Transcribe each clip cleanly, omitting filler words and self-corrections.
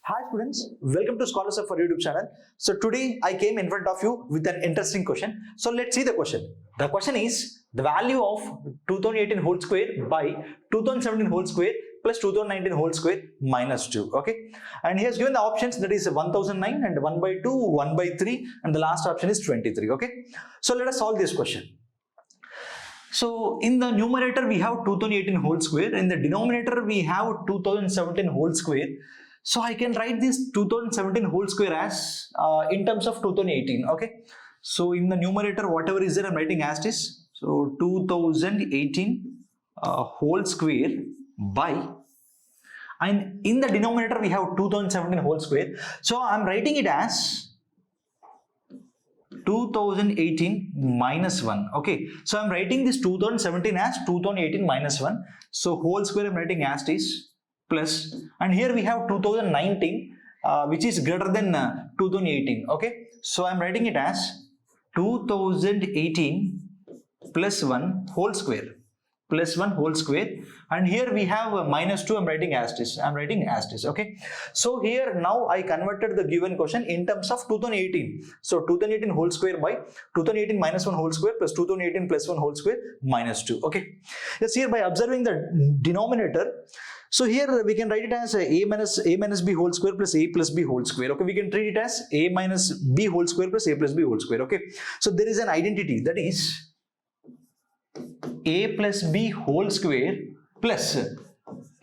Hi students, welcome to Scholars of our YouTube channel. So today I came in front of you with an interesting question. So let's see the question. The question is the value of 2018 whole square by 2017 whole square plus 2019 whole square minus 2. Okay, and he has given the options, that is 1009 and 1 by 2, 1 by 3, and the last option is 23. Okay, so let us solve this question. So in the numerator we have 2018 whole square, in the denominator we have 2017 whole square. So I can write this 2017 whole square as in terms of 2018. Okay, so in the numerator whatever is there I'm writing as this. So 2018 whole square by, and in the denominator we have 2017 whole square. So I'm writing it as 2018 minus 1. Okay, so I'm writing this 2017 as 2018 minus 1. So whole square I'm writing as this plus, and here we have 2019 which is greater than 2018. Okay, so I'm writing it as 2018 plus 1 whole square, plus 1 whole square, and here we have minus 2. I'm writing as this. Okay, so here now I converted the given question in terms of 2018. So 2018 whole square by 2018 minus 1 whole square plus 2018 plus 1 whole square minus 2. Okay, yes, here by observing the denominator, so here we can write it as a minus b whole square plus a plus b whole square. Okay, we can treat it as a minus b whole square plus a plus b whole square. Okay, so there is an identity, that is a plus b whole square plus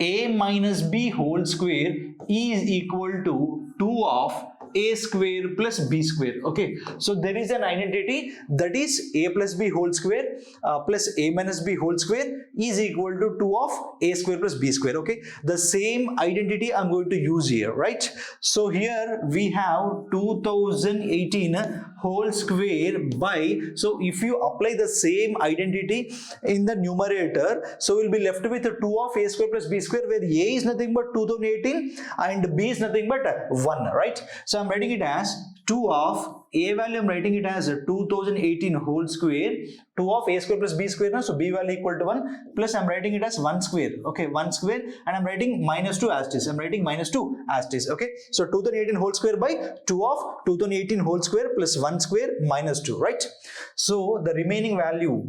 a minus b whole square is equal to 2 of a square plus b square. Okay, so there is an identity, that is a plus b whole square plus a minus b whole square is equal to 2 of a square plus b square. Okay, the same identity I'm going to use here, right? So here we have 2018 whole square by, so if you apply the same identity in the numerator, so we'll be left with 2 of a square plus b square, where a is nothing but 2018 and b is nothing but 1, right? So I'm writing it as 2 of a value, I'm writing it as 2018 whole square, 2 of a square plus b square, now so b value equal to 1, plus I'm writing it as 1 square. Okay, 1 square, and I'm writing minus 2 as this. Okay, so 2018 whole square by 2 of 2018 whole square plus 1 square minus 2, right? So the remaining value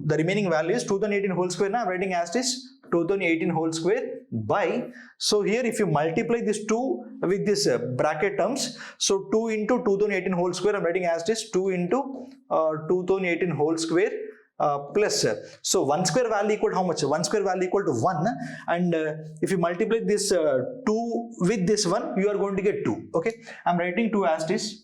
is 2018 whole square. Now I'm writing as this 2018 whole square by, so here if you multiply this 2 with this bracket terms, so 2 into 2018 whole square, I'm writing as this 2 into 2018 whole square plus, so 1 square value equal to how much? 1 square value equal to 1, and if you multiply this 2 with this 1, you are going to get 2. Okay, I'm writing 2 as this,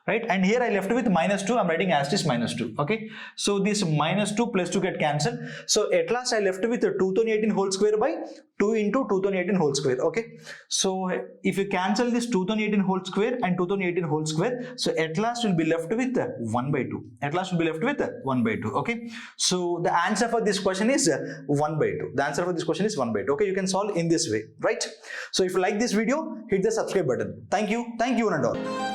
right? And here I left with minus 2, I'm writing as this minus 2. Okay, so this minus 2 plus 2 get cancelled. So at last I left with 2018 whole square by 2 into 2018 whole square. Okay, so if you cancel this 2018 whole square and 2018 whole square, so at last will be left with 1 by 2. Okay, so the answer for this question is 1 by 2. Okay, you can solve in this way, right? So if you like this video, hit the subscribe button. Thank you one and all.